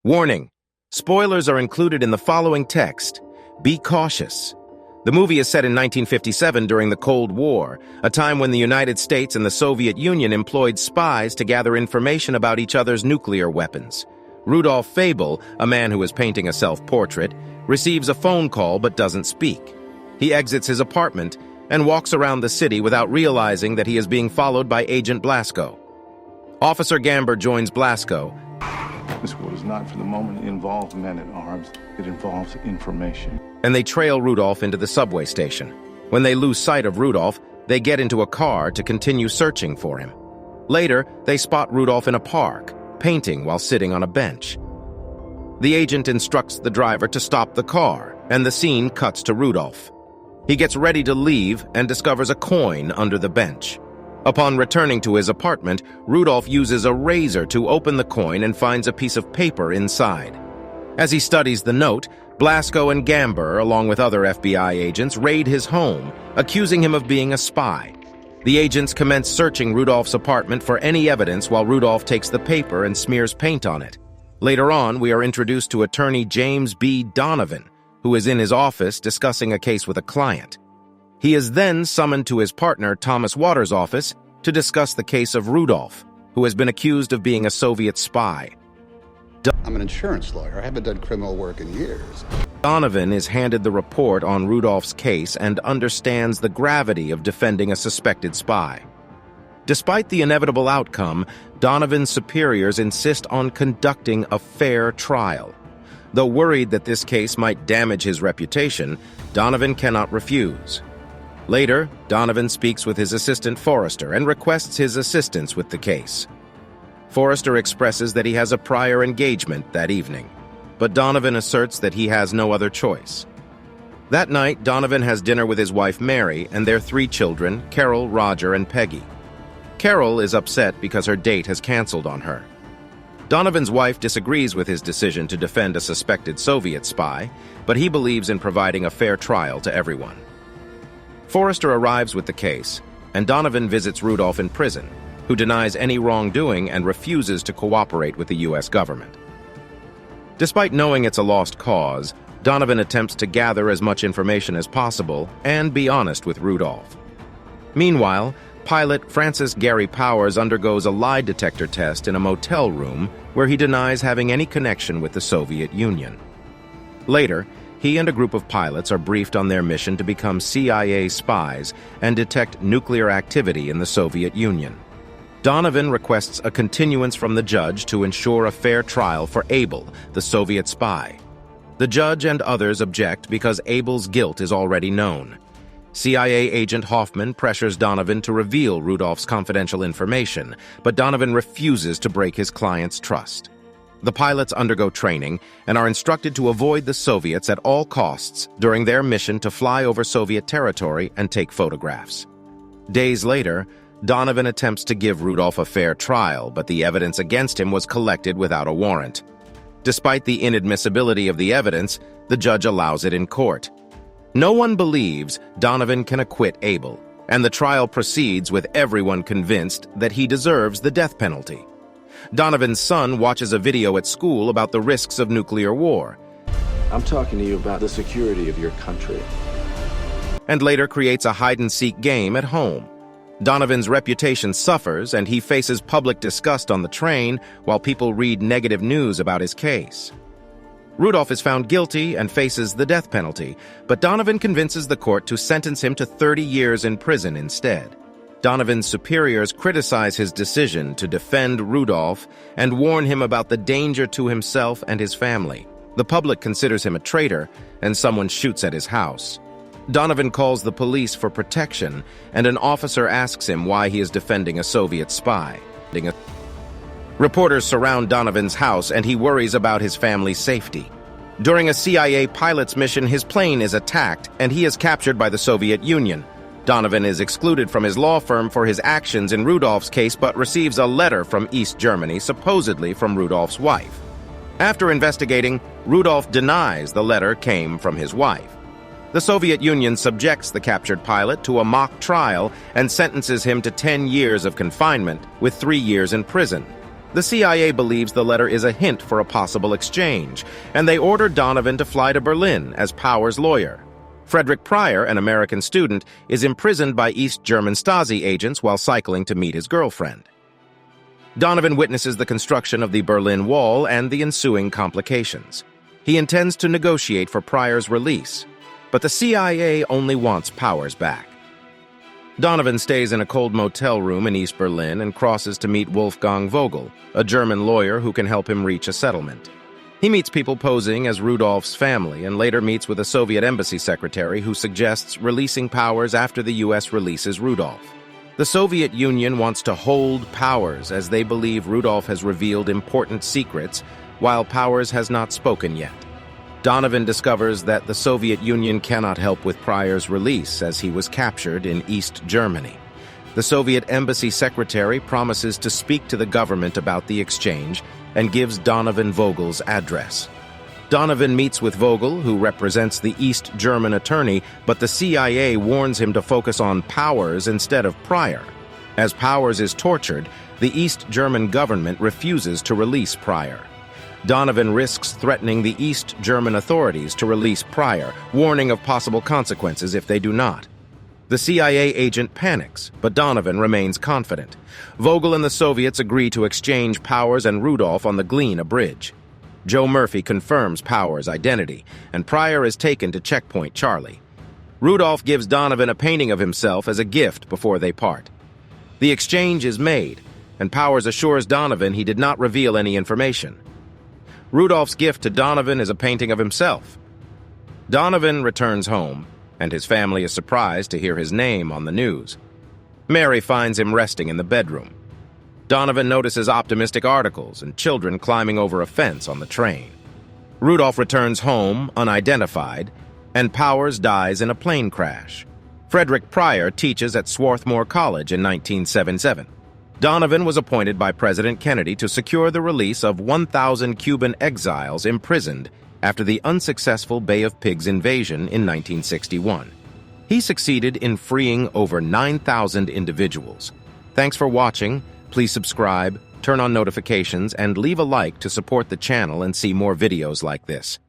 Warning: spoilers are included in the following text. Be cautious. The movie is set in 1957 during the Cold War, a time when the United States and the Soviet Union employed spies to gather information about each other's nuclear weapons. Rudolf Fabel, a man who is painting a self-portrait, receives a phone call but doesn't speak. He exits his apartment and walks around the city without realizing that he is being followed by Agent Blasco. Officer Gamber joins Blasco. This war does not for the moment involve men at arms. It involves information. And they trail Rudolph into the subway station. When they lose sight of Rudolph, they get into a car to continue searching for him. Later, they spot Rudolph in a park, painting while sitting on a bench. The agent instructs the driver to stop the car, and the scene cuts to Rudolph. He gets ready to leave and discovers a coin under the bench. Upon returning to his apartment, Rudolph uses a razor to open the coin and finds a piece of paper inside. As he studies the note, Blasco and Gamber, along with other FBI agents, raid his home, accusing him of being a spy. The agents commence searching Rudolph's apartment for any evidence while Rudolph takes the paper and smears paint on it. Later on, we are introduced to attorney James B. Donovan, who is in his office discussing a case with a client. He is then summoned to his partner Thomas Waters' office to discuss the case of Rudolph, who has been accused of being a Soviet spy. I'm an insurance lawyer. I haven't done criminal work in years. Donovan is handed the report on Rudolph's case and understands the gravity of defending a suspected spy. Despite the inevitable outcome, Donovan's superiors insist on conducting a fair trial. Though worried that this case might damage his reputation, Donovan cannot refuse. Later, Donovan speaks with his assistant Forrester and requests his assistance with the case. Forrester expresses that he has a prior engagement that evening, but Donovan asserts that he has no other choice. That night, Donovan has dinner with his wife Mary and their 3 children, Carol, Roger, and Peggy. Carol is upset because her date has canceled on her. Donovan's wife disagrees with his decision to defend a suspected Soviet spy, but he believes in providing a fair trial to everyone. Forrester arrives with the case, and Donovan visits Rudolph in prison, who denies any wrongdoing and refuses to cooperate with the U.S. government. Despite knowing it's a lost cause, Donovan attempts to gather as much information as possible and be honest with Rudolph. Meanwhile, pilot Francis Gary Powers undergoes a lie detector test in a motel room where he denies having any connection with the Soviet Union. Later, he and a group of pilots are briefed on their mission to become CIA spies and detect nuclear activity in the Soviet Union. Donovan requests a continuance from the judge to ensure a fair trial for Abel, the Soviet spy. The judge and others object because Abel's guilt is already known. CIA agent Hoffman pressures Donovan to reveal Rudolph's confidential information, but Donovan refuses to break his client's trust. The pilots undergo training and are instructed to avoid the Soviets at all costs during their mission to fly over Soviet territory and take photographs. Days later, Donovan attempts to give Rudolph a fair trial, but the evidence against him was collected without a warrant. Despite the inadmissibility of the evidence, the judge allows it in court. No one believes Donovan can acquit Abel, and the trial proceeds with everyone convinced that he deserves the death penalty. Donovan's son watches a video at school about the risks of nuclear war. I'm talking to you about the security of your country. And later creates a hide-and-seek game at home. Donovan's reputation suffers, and he faces public disgust on the train while people read negative news about his case. Rudolph is found guilty and faces the death penalty, but Donovan convinces the court to sentence him to 30 years in prison instead. Donovan's superiors criticize his decision to defend Rudolph and warn him about the danger to himself and his family. The public considers him a traitor, and someone shoots at his house. Donovan calls the police for protection, and an officer asks him why he is defending a Soviet spy. Reporters surround Donovan's house, and he worries about his family's safety. During a CIA pilot's mission, his plane is attacked, and he is captured by the Soviet Union. Donovan is excluded from his law firm for his actions in Rudolph's case, but receives a letter from East Germany, supposedly from Rudolph's wife. After investigating, Rudolph denies the letter came from his wife. The Soviet Union subjects the captured pilot to a mock trial and sentences him to 10 years of confinement, with 3 years in prison. The CIA believes the letter is a hint for a possible exchange, and they order Donovan to fly to Berlin as Powers' lawyer. Frederick Pryor, an American student, is imprisoned by East German Stasi agents while cycling to meet his girlfriend. Donovan witnesses the construction of the Berlin Wall and the ensuing complications. He intends to negotiate for Pryor's release, but the CIA only wants Powers back. Donovan stays in a cold motel room in East Berlin and crosses to meet Wolfgang Vogel, a German lawyer who can help him reach a settlement. He meets people posing as Rudolph's family and later meets with a Soviet embassy secretary who suggests releasing Powers after the U.S. releases Rudolph. The Soviet Union wants to hold Powers as they believe Rudolph has revealed important secrets while Powers has not spoken yet. Donovan discovers that the Soviet Union cannot help with Pryor's release as he was captured in East Germany. The Soviet embassy secretary promises to speak to the government about the exchange and gives Donovan Vogel's address. Donovan meets with Vogel, who represents the East German attorney, but the CIA warns him to focus on Powers instead of Pryor. As Powers is tortured, the East German government refuses to release Pryor. Donovan risks threatening the East German authorities to release Pryor, warning of possible consequences if they do not. The CIA agent panics, but Donovan remains confident. Vogel and the Soviets agree to exchange Powers and Rudolph on the Glina Bridge. Joe Murphy confirms Powers' identity, and Pryor is taken to Checkpoint Charlie. Rudolph gives Donovan a painting of himself as a gift before they part. The exchange is made, and Powers assures Donovan he did not reveal any information. Rudolph's gift to Donovan is a painting of himself. Donovan returns home, and his family is surprised to hear his name on the news. Mary finds him resting in the bedroom. Donovan notices optimistic articles and children climbing over a fence on the train. Rudolph returns home, unidentified, and Powers dies in a plane crash. Frederick Pryor teaches at Swarthmore College in 1977. Donovan was appointed by President Kennedy to secure the release of 1,000 Cuban exiles imprisoned after the unsuccessful Bay of Pigs invasion in 1961. He succeeded in freeing over 9,000 individuals. Thanks for watching. Please subscribe, turn on notifications, and leave a like to support the channel and see more videos like this.